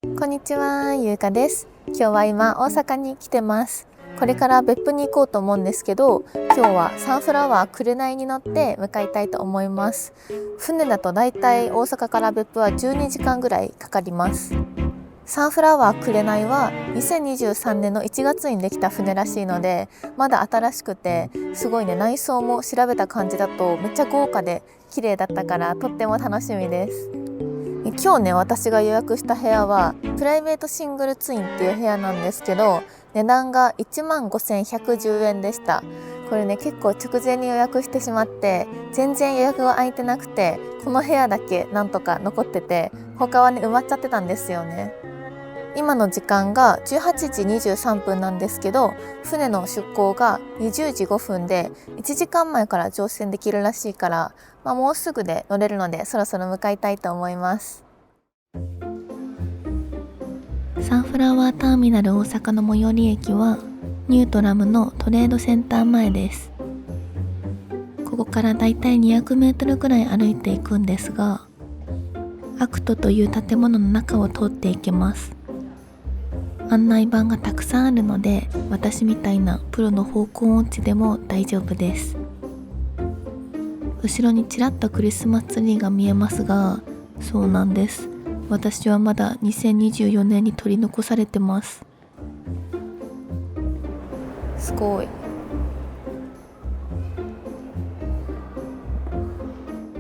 こんにちは、ゆうかです。今日は今大阪に来てます。これから別府に行こうと思うんですけど、今日はサンフラワー紅に乗って向かいたいと思います。船だとだいたい大阪から別府は12時間ぐらいかかります。サンフラワー紅は2023年の1月にできた船らしいので、まだ新しくてすごいね、内装も調べた感じだとめっちゃ豪華で綺麗だったからとっても楽しみです。今日ね、私が予約した部屋はプライベートシングルツインっていう部屋なんですけど、値段が1万5110円でした。これね、結構直前に予約してしまって全然予約が空いてなくて、この部屋だけなんとか残ってて、他はね埋まっちゃってたんですよね。今の時間が18時23分なんですけど、船の出港が20時5分で1時間前から乗船できるらしいから、もうすぐで乗れるのでそろそろ向かいたいと思います。サンフラワーターミナル大阪の最寄り駅はニュートラムのトレードセンター前です。ここからだいたい200メートルくらい歩いていくんですが、アクトという建物の中を通っていけます。案内板がたくさんあるので、私みたいなプロの方向音痴でも大丈夫です。後ろにちらっとクリスマスツリーが見えますが、そうなんです。私はまだ2024年に取り残されてます。すごい。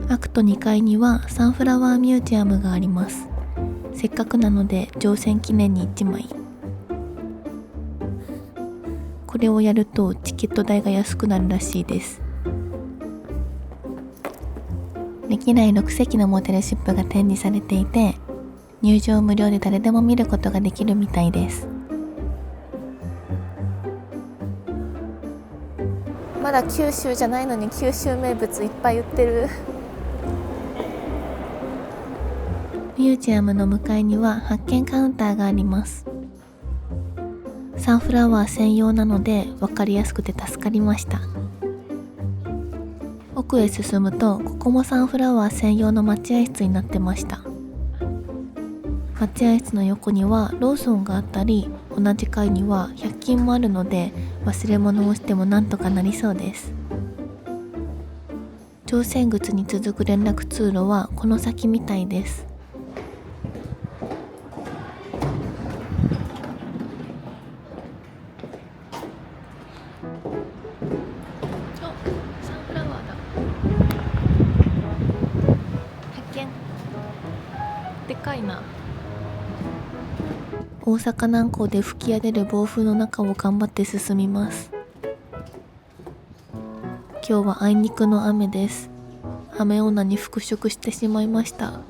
アクト2階にはサンフラワーミュージアムがあります。せっかくなので乗船記念に1枚。これをやるとチケット代が安くなるらしいです。歴代6隻のモデルシップが展示されていて、入場無料で誰でも見ることができるみたいです。まだ九州じゃないのに九州名物いっぱい売ってる。ミュージアムの向かいには発見カウンターがあります。サンフラワー専用なので分かりやすくて助かりました。奥へ進むと、ここもサンフラワー専用の待合室になってました。待合室の横にはローソンがあったり、同じ階には100均もあるので、忘れ物をしてもなんとかなりそうです。乗船口に続く連絡通路はこの先みたいです。サンフラワーだ。発見。でかいな。大阪南港で吹き荒れる暴風の中を頑張って進みます。今日はあいにくの雨です。雨女に復職してしまいました。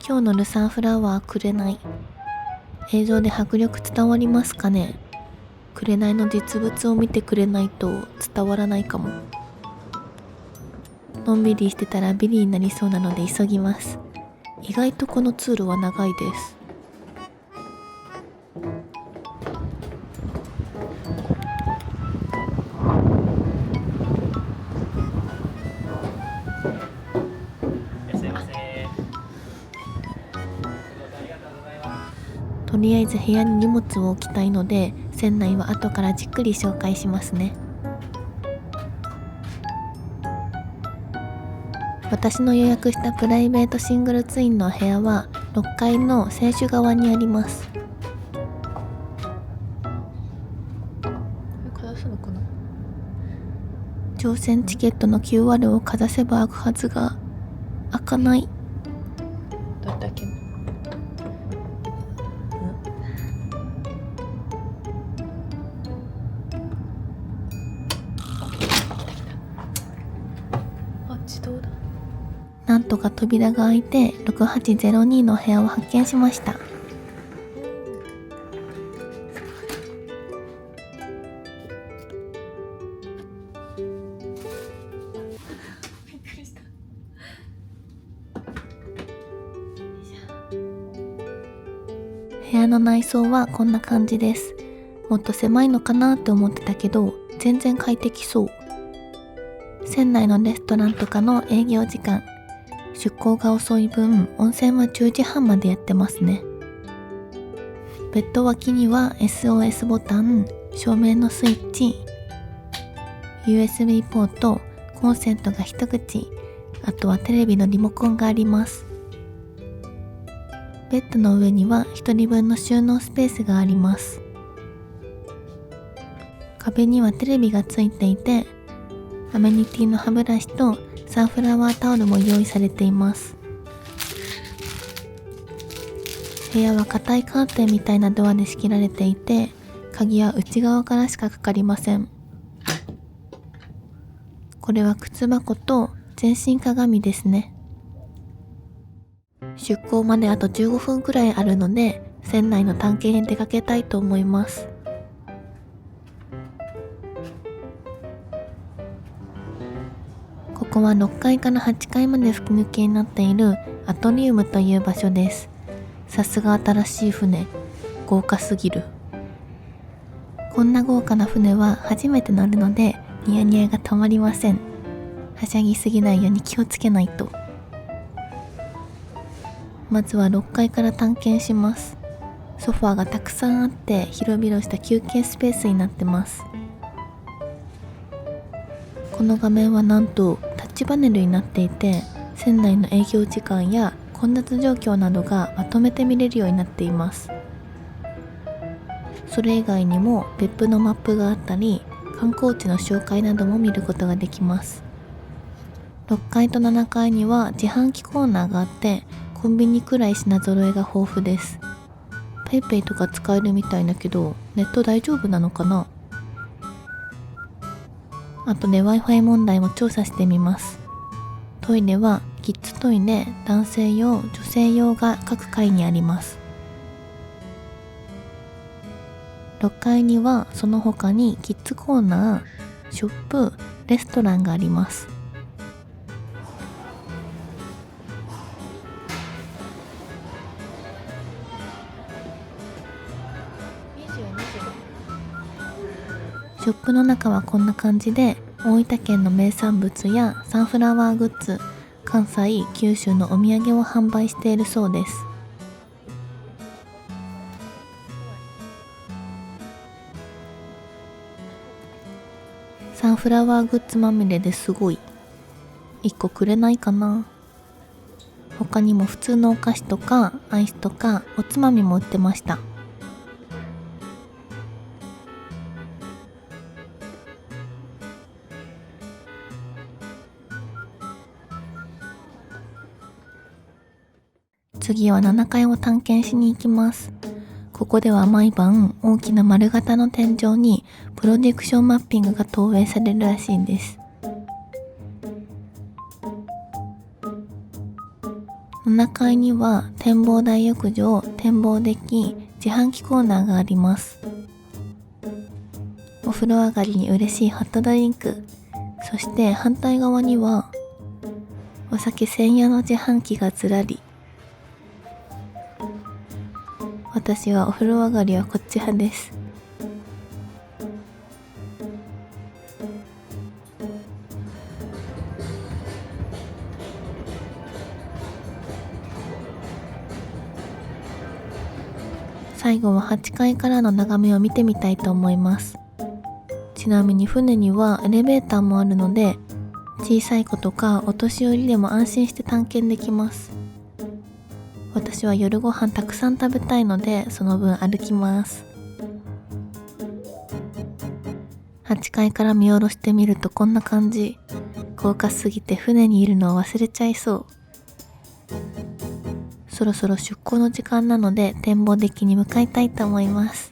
今日のルサンフラワー紅、映像で迫力伝わりますかね。紅の実物を見てくれないと伝わらないかも。のんびりしてたらビリになりそうなので急ぎます。意外とこの通路は長いです。とりあえず部屋に荷物を置きたいので、船内は後からじっくり紹介しますね。私の予約したプライベートシングルツインの部屋は6階の選手側にあります。かざすのかな。乗船チケットの QR をかざせば開くはずが開かない。どうやって開けるの。自動だ。なんとか扉が開いて6802の部屋を発見しました。部屋の内装はこんな感じです。もっと狭いのかなって思ってたけど、全然快適そう。船内のレストランとかの営業時間、出港が遅い分、温泉は10時半までやってますね。ベッド脇には SOS ボタン、照明のスイッチ、USB ポート、コンセントが一口、あとはテレビのリモコンがあります。ベッドの上には1人分の収納スペースがあります。壁にはテレビがついていて、アメニティの歯ブラシとサンフラワータオルも用意されています。部屋は硬いカーテンみたいなドアで仕切られていて、鍵は内側からしかかかりません。これは靴箱と全身鏡ですね。出港まであと15分くらいあるので、船内の探検に出かけたいと思います。ここは6階から8階まで吹き抜けになっているアトリウムという場所です。さすが新しい船、豪華すぎる。こんな豪華な船は初めて乗るのでニヤニヤが止まりません。はしゃぎすぎないように気をつけないと。まずは6階から探検します。ソファーがたくさんあって広々した休憩スペースになってます。この画面はなんとタッチパネルになっていて、船内の営業時間や混雑状況などがまとめて見れるようになっています。それ以外にも別府のマップがあったり、観光地の紹介なども見ることができます。6階と7階には自販機コーナーがあって、コンビニくらい品揃えが豊富です。PayPay とか使えるみたいだけど、ネット大丈夫なのかな？あとで Wi-Fi 問題も調査してみます。トイレはキッズトイレ、男性用、女性用が各階にあります。6階にはその他にキッズコーナー、ショップ、レストランがあります。ショップの中はこんな感じで、大分県の名産物やサンフラワーグッズ、関西、九州のお土産を販売しているそうです。サンフラワーグッズまみれですごい。1個くれないかな。他にも普通のお菓子とかアイスとかおつまみも売ってました。次は7階を探検しに行きます。ここでは毎晩大きな丸型の天井にプロジェクションマッピングが投影されるらしいんです。7階には展望台浴場、展望デッキ、自販機コーナーがあります。お風呂上がりに嬉しいホットドリンク、そして反対側にはお酒専用の自販機がずらり。私はお風呂上がりはこっち派です。最後は8階からの眺めを見てみたいと思います。ちなみに船にはエレベーターもあるので、小さい子とかお年寄りでも安心して探検できます。私は夜ご飯たくさん食べたいので、その分歩きます。8階から見下ろしてみるとこんな感じ。豪華すぎて船にいるのを忘れちゃいそう。そろそろ出港の時間なので展望デッキに向かいたいと思います。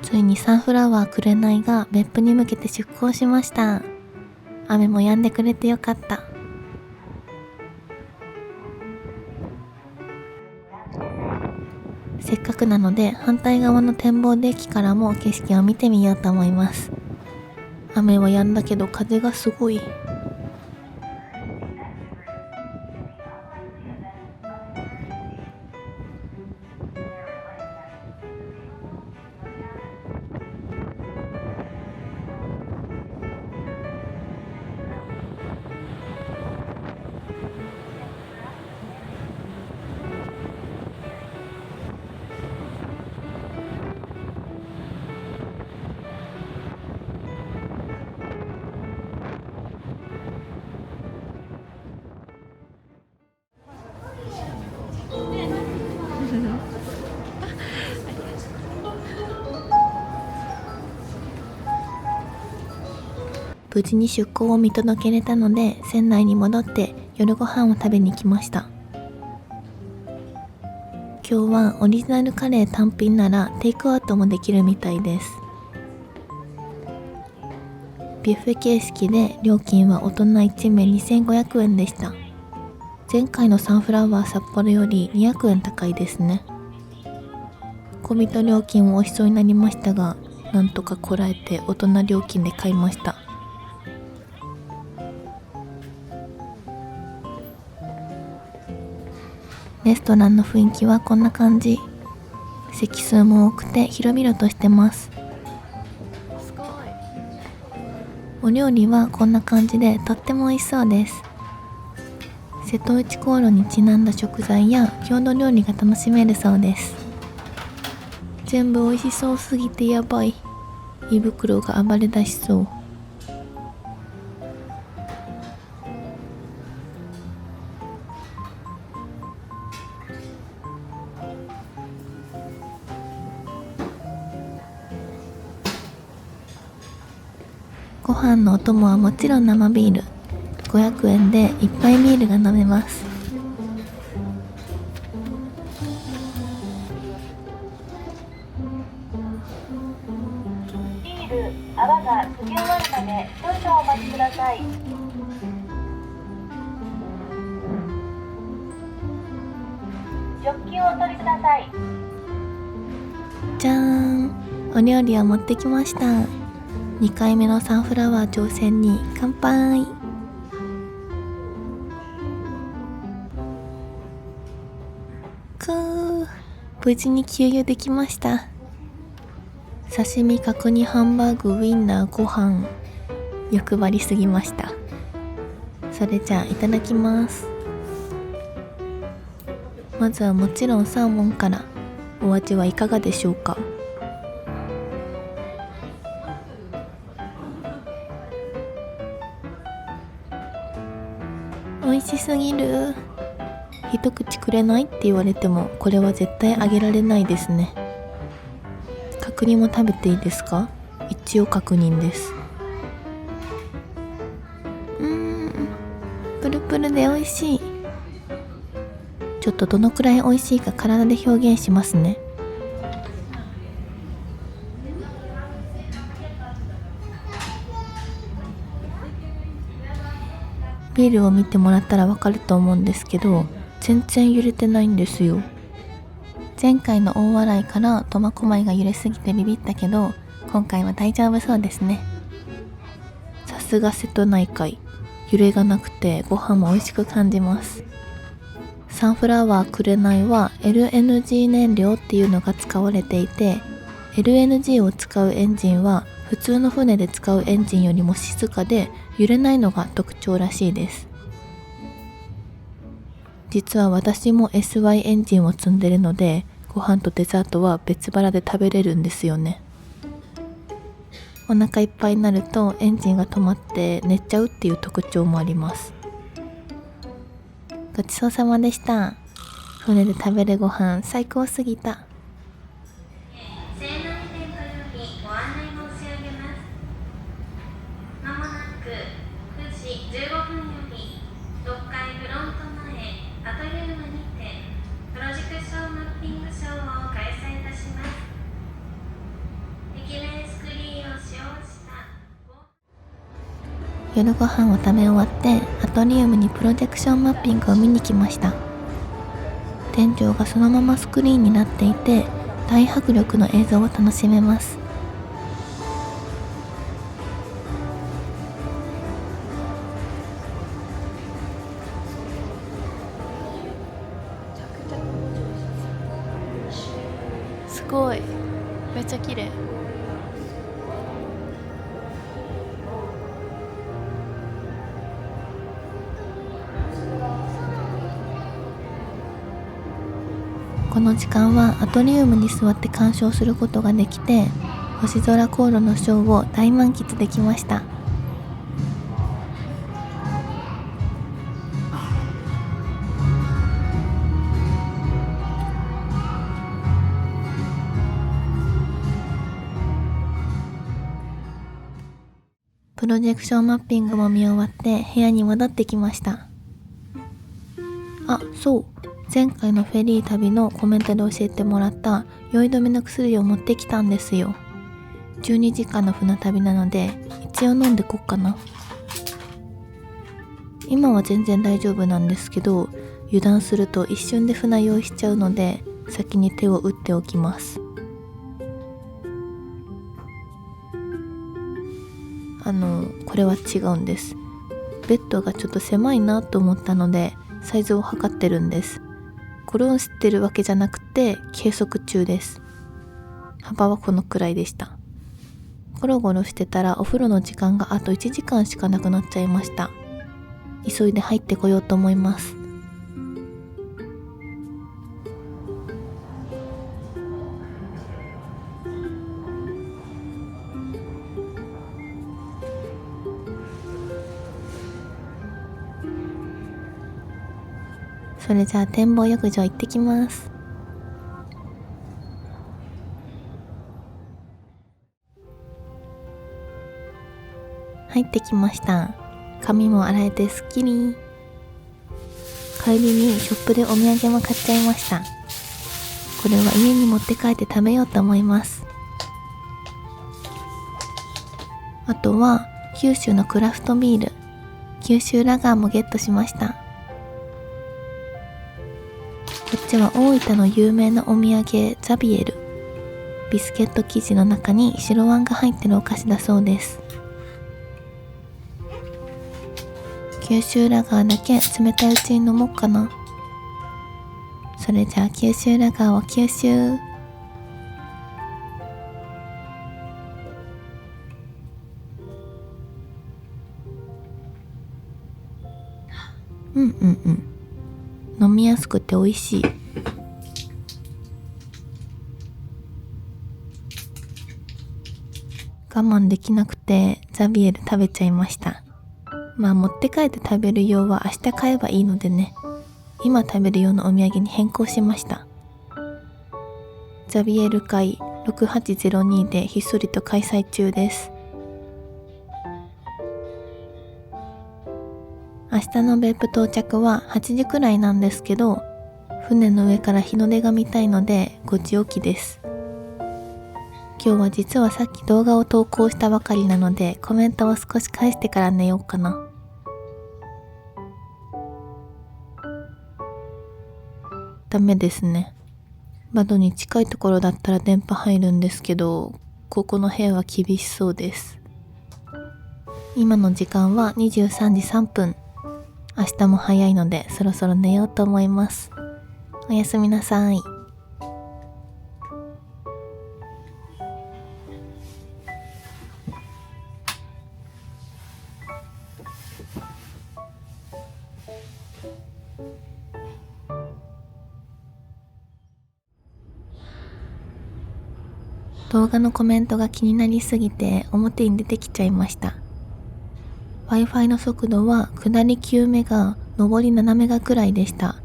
ついにサンフラワーくれないが別府に向けて出港しました。雨も止んでくれてよかった。せっかくなので反対側の展望デッキからも景色を見てみようと思います。雨は止んだけど風がすごい。無事に出港を見届けれたので船内に戻って夜ご飯を食べに来ました。今日はオリジナルカレー単品ならテイクアウトもできるみたいです。ビュッフェ形式で料金は大人1名2500円でした。前回のサンフラワー札幌より200円高いですね。小人料金もおしそうになりましたが、なんとかこらえて大人料金で買いました。レストランの雰囲気はこんな感じ。席数も多くて広々としてます。お料理はこんな感じでとっても美味しそうです。瀬戸内航路にちなんだ食材や郷土料理が楽しめるそうです。全部美味しそうすぎてやばい。胃袋が暴れ出しそう。ご飯のお供はもちろん生ビール。500円でいっぱいビールが飲めます。ビール、泡が溶け終わるまで少々お待ちください。ジョッキをお取りください。じゃーん、お料理を持ってきました。2回目のサンフラワー挑戦に乾杯。無事に給油できました。刺身、角煮、ハンバーグ、ウインナー、ご飯、欲張りすぎました。それじゃあいただきます。まずはもちろんサーモンから。お味はいかがでしょうか。美味しすぎる。一口くれないって言われてもこれは絶対あげられないですね。角煮も食べていいですか？一応確認です。プルプルで美味しい。ちょっとどのくらい美味しいか体で表現しますね。ビールを見てもらったらわかると思うんですけど、全然揺れてないんですよ。前回の大笑いから苫小牧が揺れすぎてビビったけど、今回は大丈夫そうですね。さすが瀬戸内海、揺れがなくてご飯も美味しく感じます。サンフラワーくれないは LNG 燃料っていうのが使われていて、 LNG を使うエンジンは普通の船で使うエンジンよりも静かで揺れないのが特徴らしいです。実は私も SY エンジンを積んでるので、ご飯とデザートは別腹で食べれるんですよね。お腹いっぱいになるとエンジンが止まって寝ちゃうっていう特徴もあります。ごちそうさまでした。船で食べるご飯最高すぎた。夜ご飯を食べ終わってアトリウムにプロジェクションマッピングを見に来ました。天井がそのままスクリーンになっていて大迫力の映像を楽しめます。すごい、めっちゃ綺麗。この時間はアトリウムに座って鑑賞することができて、星空航路のショーを大満喫できました。プロジェクションマッピングも見終わって部屋に戻ってきました。あ、そう、前回のフェリー旅のコメントで教えてもらった酔い止めの薬を持ってきたんですよ。12時間の船旅なので一応飲んでこっかな。今は全然大丈夫なんですけど、油断すると一瞬で船酔いしちゃうので先に手を打っておきます。これは違うんです。ベッドがちょっと狭いなと思ったのでサイズを測ってるんです。これを知ってるわけじゃなくて計測中です。幅はこのくらいでした。ゴロゴロしてたらお風呂の時間があと1時間しかなくなっちゃいました。急いで入ってこようと思います。それじゃあ展望浴場行ってきます。入ってきました。髪も洗えてすっきり。帰りにショップでお土産も買っちゃいました。これは家に持って帰って食べようと思います。あとは九州のクラフトビール、九州ラガーもゲットしました。こっちは大分の有名なお土産ザビエル。ビスケット生地の中に白あんが入ってるお菓子だそうです。九州ラガーだけ冷たいうちに飲もうかな。それじゃあ九州ラガーを吸収。飲みやすくて美味しい。我慢できなくてザビエル食べちゃいました。まあ持って帰って食べる用は明日買えばいいのでね、今食べる用のお土産に変更しました。ザビエル会6802でひっそりと開催中です。明日の別府到着は8時くらいなんですけど、船の上から日の出が見たいので5時起きです。今日は実はさっき動画を投稿したばかりなのでコメントを少し返してから寝ようかな。ダメですね。窓に近いところだったら電波入るんですけど、ここの部屋は厳しそうです。今の時間は23時3分。明日も早いのでそろそろ寝ようと思います。おやすみなさい。動画のコメントが気になりすぎて表に出てきちゃいました。Wi-Fi の速度は下り9メガ、上り7メガくらいでした。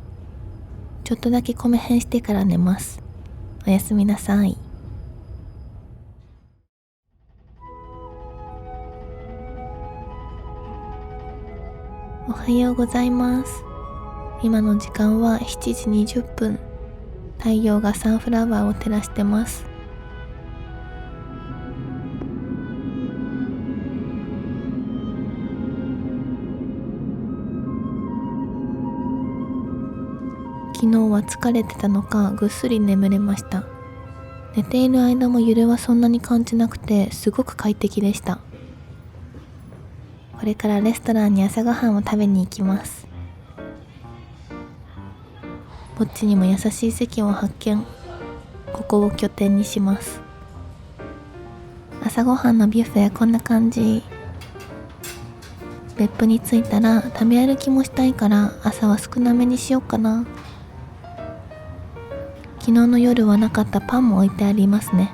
ちょっとだけ米変してから寝ます。おやすみなさい。おはようございます。今の時間は7時20分。太陽がサンフラワーを照らしてます。昨日は疲れてたのかぐっすり眠れました。寝ている間も揺れはそんなに感じなくてすごく快適でした。これからレストランに朝ごはんを食べに行きます。ぼっちにも優しい席を発見。ここを拠点にします。朝ごはんのビュッフェはこんな感じ。別府に着いたら食べ歩きもしたいから朝は少なめにしようかな。昨日の夜はなかったパンも置いてありますね。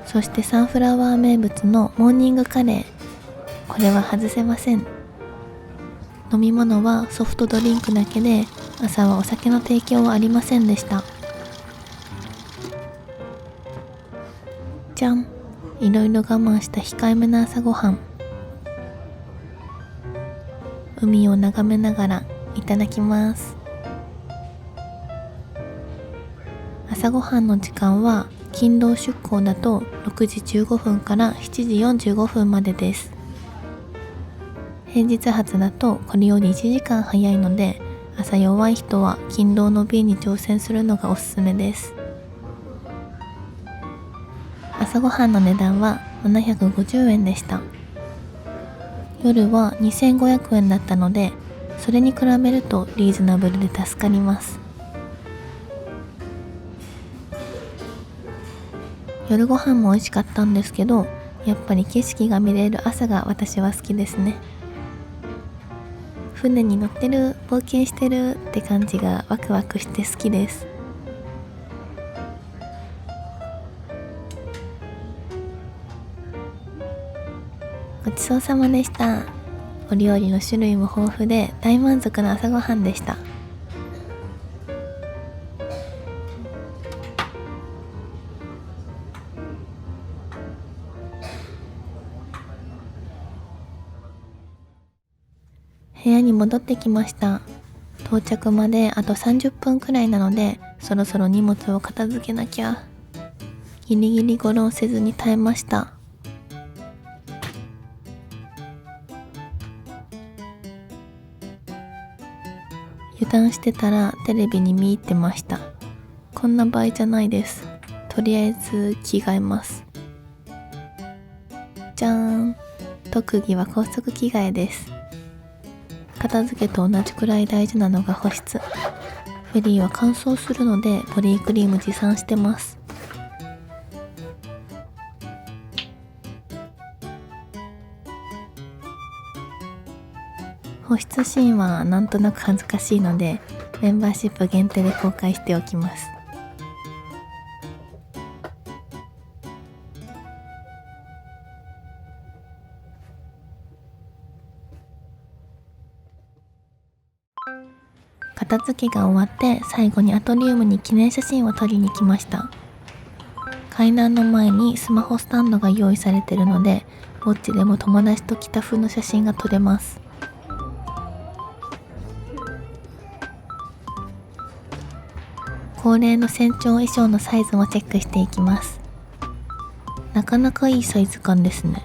そしてサンフラワー名物のモーニングカレー、これは外せません。飲み物はソフトドリンクだけで朝はお酒の提供はありませんでした。じゃん、いろいろ我慢した控えめな朝ごはん。海を眺めながらいただきます。朝ごはんの時間は勤労出港だと6時15分から7時45分までです。平日発だとこれより1時間早いので、朝弱い人は勤労の便に挑戦するのがおすすめです。朝ごはんの値段は750円でした。夜は2500円だったので、それに比べるとリーズナブルで助かります。夜ご飯も美味しかったんですけど、やっぱり景色が見れる朝が私は好きですね。船に乗ってる、冒険してるって感じがワクワクして好きです。ごちそうさまでした。お料理の種類も豊富で大満足の朝ごはんでした。部屋に戻ってきました。到着まであと30分くらいなので、そろそろ荷物を片付けなきゃ。ギリギリゴロせずに耐えました。油断してたらテレビに見入ってました。こんな場合じゃないです。とりあえず着替えます。じゃーん、特技は高速着替えです。片付けと同じくらい大事なのが保湿。フェリーは乾燥するのでボディクリーム持参してます。保湿シーンはなんとなく恥ずかしいので、メンバーシップ限定で公開しておきます。片付けが終わって最後にアトリウムに記念写真を撮りに来ました。階段の前にスマホスタンドが用意されているので、ぼっちでも友達と来た風の写真が撮れます。恒例の船長衣装のサイズもチェックしていきます。なかなかいいサイズ感ですね。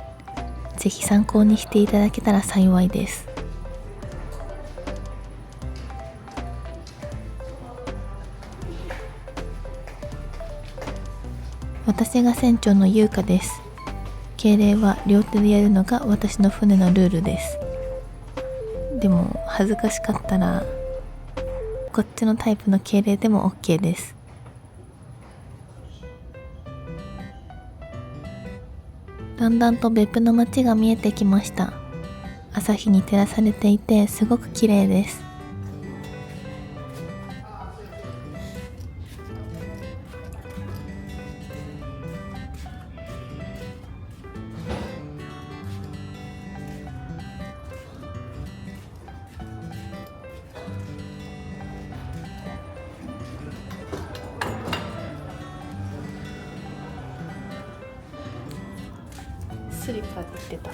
ぜひ参考にしていただけたら幸いです。私が船長の優香です。敬礼は両手でやるのが私の船のルールです。でも恥ずかしかったらこっちのタイプの敬礼でも OK です。だんだんと別府の街が見えてきました。朝日に照らされていてすごく綺麗です。スリッパで行ってた。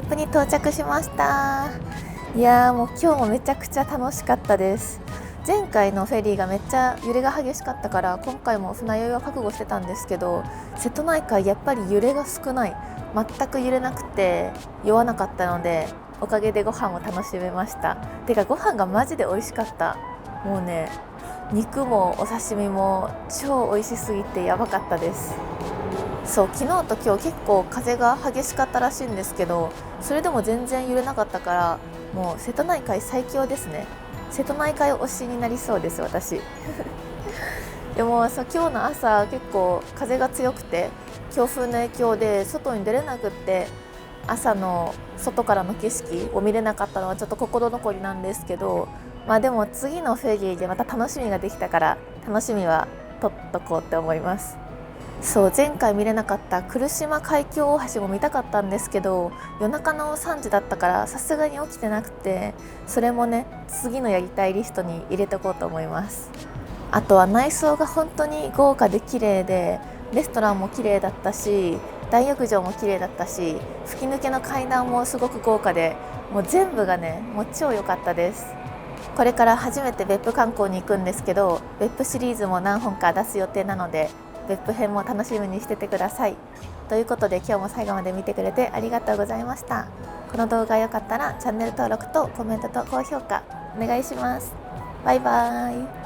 別府に到着しました。いやーもう今日もめちゃくちゃ楽しかったです。前回のフェリーがめっちゃ揺れが激しかったから今回も船酔いは覚悟してたんですけど、瀬戸内海やっぱり揺れが少ない、全く揺れなくて酔わなかったので、おかげでご飯を楽しめました。てかご飯がマジで美味しかった。もうね、肉もお刺身も超美味しすぎてやばかったです。そう、昨日と今日結構風が激しかったらしいんですけど、それでも全然揺れなかったから、もう瀬戸内海最強ですね。瀬戸内海推しになりそうです私。でもそう、今日の朝結構風が強くて強風の影響で外に出れなくって、朝の外からの景色を見れなかったのはちょっと心残りなんですけど、まあでも次のフェリーでまた楽しみができたから、楽しみは取っとこうって思います。そう、前回見れなかった来島海峡大橋も見たかったんですけど、夜中の3時だったからさすがに起きてなくて、それもね次のやりたいリストに入れておこうと思います。あとは内装が本当に豪華で綺麗で、レストランも綺麗だったし、大浴場も綺麗だったし、吹き抜けの階段もすごく豪華で、もう全部がねもう超良かったです。これから初めて別府観光に行くんですけど、別府シリーズも何本か出す予定なので、別府編も楽しみにしててください。ということで今日も最後まで見てくれてありがとうございました。この動画が良かったらチャンネル登録とコメントと高評価お願いします。バイバーイ。